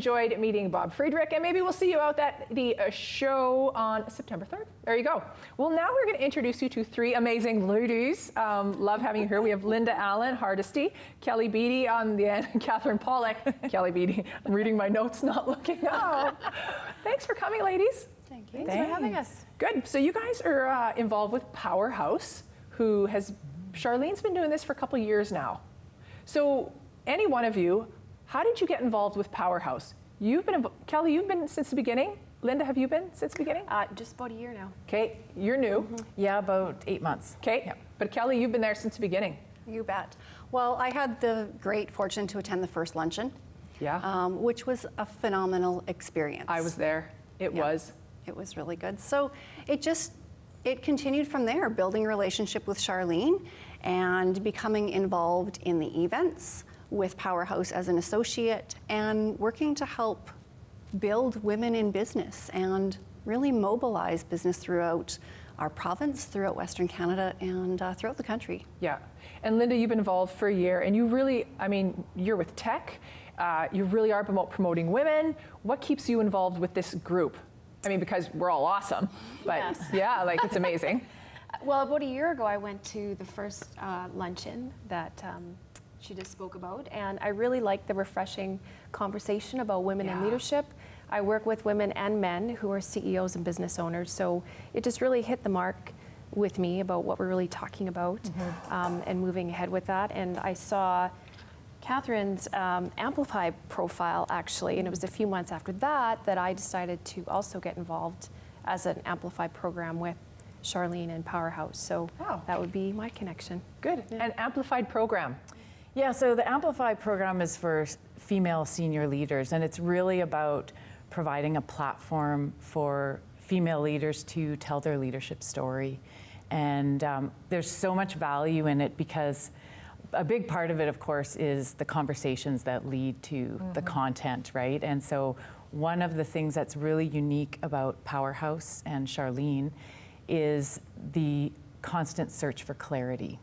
enjoyed meeting Bob Friedrich, and maybe we'll see you out at the show on September 3rd. There you go. Well, now we're going to introduce you to three amazing ladies. Love having you here. We have Linda Allen-Hardisty, Kelly Beattie on the end, Kathryn Pollack. Kelly Beattie. I'm reading my notes, not looking up. Thanks for coming, ladies. Thank you. Thanks for having us. Good. So you guys are involved with PowHERhouse, who has, Charlene's been doing this for a couple of years now. So any one of you, how did you get involved with PowHERhouse? Kelly, you've been since the beginning. Linda, have you been since the beginning? Just about a year now. Okay, you're new. Mm-hmm. Yeah, about 8 months. Okay, yep. But Kelly, you've been there since the beginning. You bet. Well, I had the great fortune to attend the first luncheon, which was a phenomenal experience. I was there. It was really good. So it continued from there, building a relationship with Charlene and becoming involved in the events with PowHERhouse as an associate and working to help build women in business and really mobilize business throughout our province, throughout Western Canada, and throughout the country. Yeah. And Linda, you've been involved for a year, and you really, you're with tech. You really are promoting women. What keeps you involved with this group? Because we're all awesome, but yes. Yeah, it's amazing. Well, about a year ago, I went to the first luncheon that she just spoke about, and I really liked the refreshing conversation about women in leadership. I work with women and men who are CEOs and business owners, so it just really hit the mark with me about what we're really talking about and moving ahead with that. And I saw Kathryn's Amplify profile, actually, and it was a few months after that I decided to also get involved as an Amplify program with Charlene and PowHERhouse. So that would be my connection. Good. Yeah. An Amplified program. Yeah, so the Amplify program is for female senior leaders, and it's really about providing a platform for female leaders to tell their leadership story. And there's so much value in it because a big part of it, of course, is the conversations that lead to the content, right? And so one of the things that's really unique about PowHERhouse and Charlene is the constant search for clarity.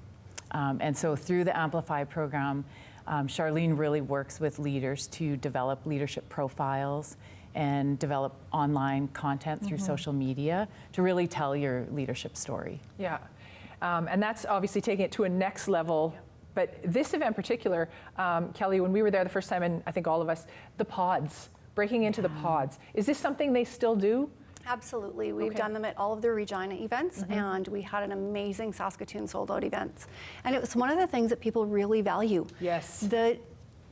And so through the Amplify program, Charlene really works with leaders to develop leadership profiles and develop online content through social media to really tell your leadership story. Yeah, and that's obviously taking it to a next level. But this event in particular, Kelly, when we were there the first time, and I think all of us, the pods, breaking into the pods. Is this something they still do? Absolutely. We've done them at all of the Regina events, and we had an amazing Saskatoon sold-out event. And it was one of the things that people really value. Yes. The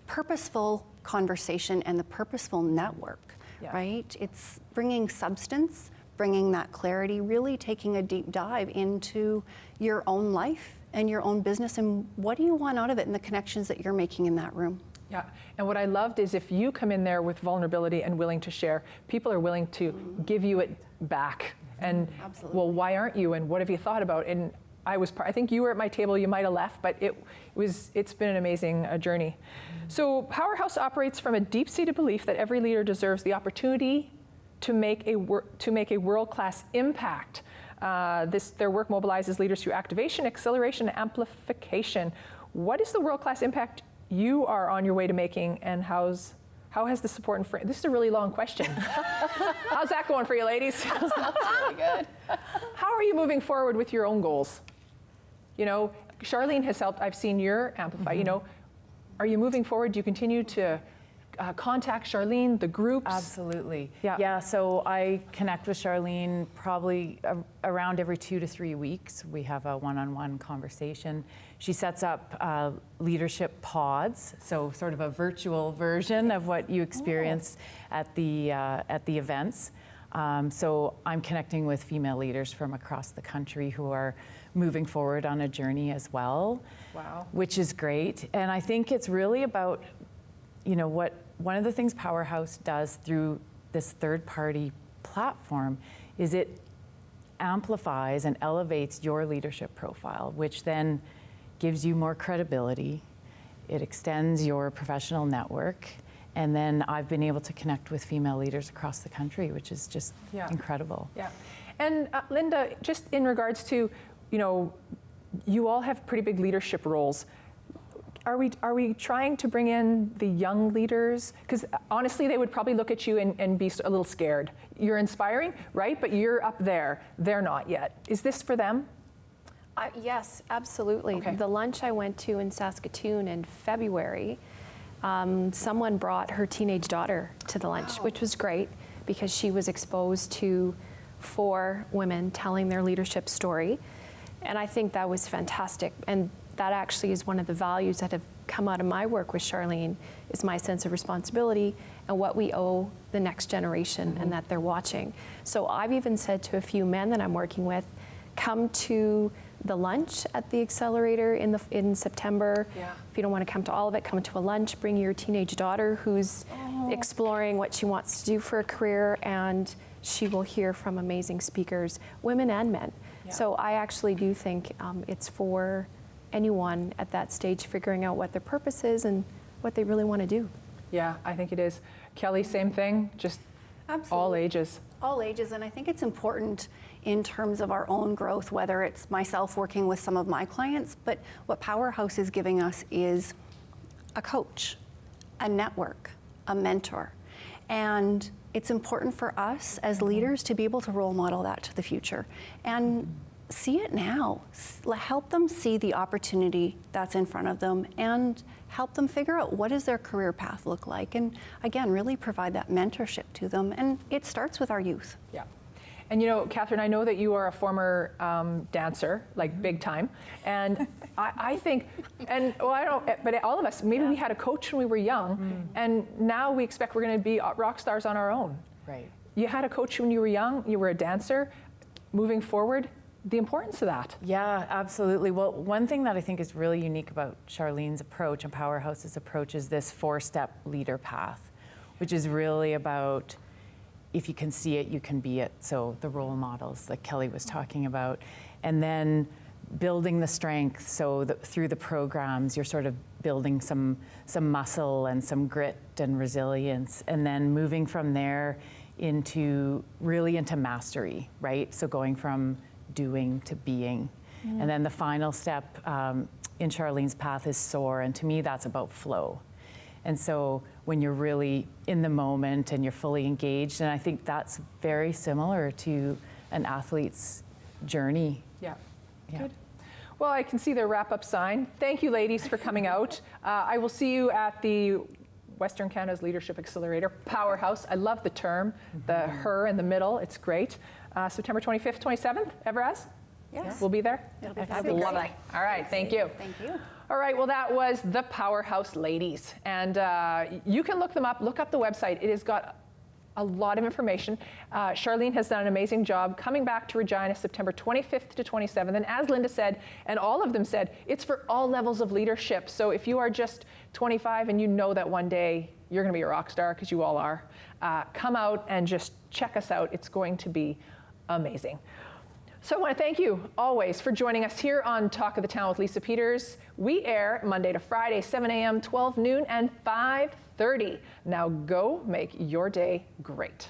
purposeful conversation and the purposeful network, right? It's bringing substance, bringing that clarity, really taking a deep dive into your own life and your own business and what do you want out of it and the connections that you're making in that room. Yeah, and what I loved is if you come in there with vulnerability and willing to share, people are willing to give you it back. And well, why aren't you? And what have you thought about? And I think you were at my table. You might have left, but it's been an amazing journey. So PowHERhouse operates from a deep-seated belief that every leader deserves the opportunity to make a world-class impact. Their work mobilizes leaders through activation, acceleration, and amplification. What is the world-class impact you are on your way to making, and how has the support and this is a really long question. How's that going for you, ladies? That's really good. How are you moving forward with your own goals? Charlene has helped. I've seen your Amplify. Are you moving forward? Do you continue to contact Charlene, the groups? Absolutely. Yeah, so I connect with Charlene probably around every 2 to 3 weeks. We have a one-on-one conversation. She sets up leadership pods, so sort of a virtual version of what you experience at the events. So I'm connecting with female leaders from across the country who are moving forward on a journey as well. Wow. Which is great. And I think it's really about, one of the things PowHERhouse does through this third-party platform is it amplifies and elevates your leadership profile, which then gives you more credibility. It extends your professional network. And then I've been able to connect with female leaders across the country, which is just incredible. Yeah. And Linda, just in regards to, you all have pretty big leadership roles. are we trying to bring in the young leaders? Because honestly, they would probably look at you and be a little scared. You're inspiring, right? But you're up there. They're not yet. Is this for them? Yes, absolutely. Okay. The lunch I went to in Saskatoon in February, someone brought her teenage daughter to the lunch, which was great because she was exposed to 4 women telling their leadership story. And I think that was fantastic. And that actually is one of the values that have come out of my work with Charlene, is my sense of responsibility and what we owe the next generation and that they're watching. So I've even said to a few men that I'm working with, come to the lunch at the Accelerator in September. Yeah. If you don't want to come to all of it, come to a lunch, bring your teenage daughter who's exploring what she wants to do for a career, and she will hear from amazing speakers, women and men. Yeah. So I actually do think it's for anyone at that stage figuring out what their purpose is and what they really want to do. Yeah, I think it is. Kelly, same thing, just all Absolutely. ages. All ages, and I think it's important in terms of our own growth, whether it's myself working with some of my clients, but what PowHERhouse is giving us is a coach, a network, a mentor. And it's important for us as leaders to be able to role model that to the future and see it now. Help them see the opportunity that's in front of them and help them figure out what does their career path look like. And again, really provide that mentorship to them. And it starts with our youth. Yeah. And you know, Kathryn, I know that you are a former dancer, like big time. And I think, and well, I don't, but all of us, maybe we had a coach when we were young, and now we expect we're going to be rock stars on our own. Right. You had a coach when you were young, you were a dancer. Moving forward, the importance of that. Yeah, absolutely. Well, one thing that I think is really unique about Charlene's approach and PowHERhouse's approach is this 4-step leader path, which is really about if you can see it, you can be it. So the role models that Kelly was talking about. And then building the strength. So through the programs, you're sort of building some muscle and some grit and resilience. And then moving from there into mastery, right? So going from doing to being. And then the final step in Charlene's path is soar. And to me, that's about flow. And so when you're really in the moment and you're fully engaged, and I think that's very similar to an athlete's journey. Yeah. Yeah. Good. Well, I can see their wrap-up sign. Thank you, ladies, for coming out. I will see you at the Western Canada's Leadership Accelerator, PowHERhouse. I love the term, the her in the middle. It's great. September 25th, 27th, ever as? Yes. We'll be there? It'll be Lovely. fabulous. All right, thank you. Thank you. All right, well, that was the PowHERhouse ladies. And you can look them up, look up the website. It has got a lot of information. Charlene has done an amazing job coming back to Regina September 25th to 27th. And as Linda said, and all of them said, it's for all levels of leadership. So if you are just 25 and you know that one day you're going to be a rock star, because you all are, come out and just check us out. It's going to be amazing. So I want to thank you always for joining us here on Talk of the Town with Lisa Peters. We air Monday to Friday, 7 a.m., 12 noon, and 5:30. Now go make your day great.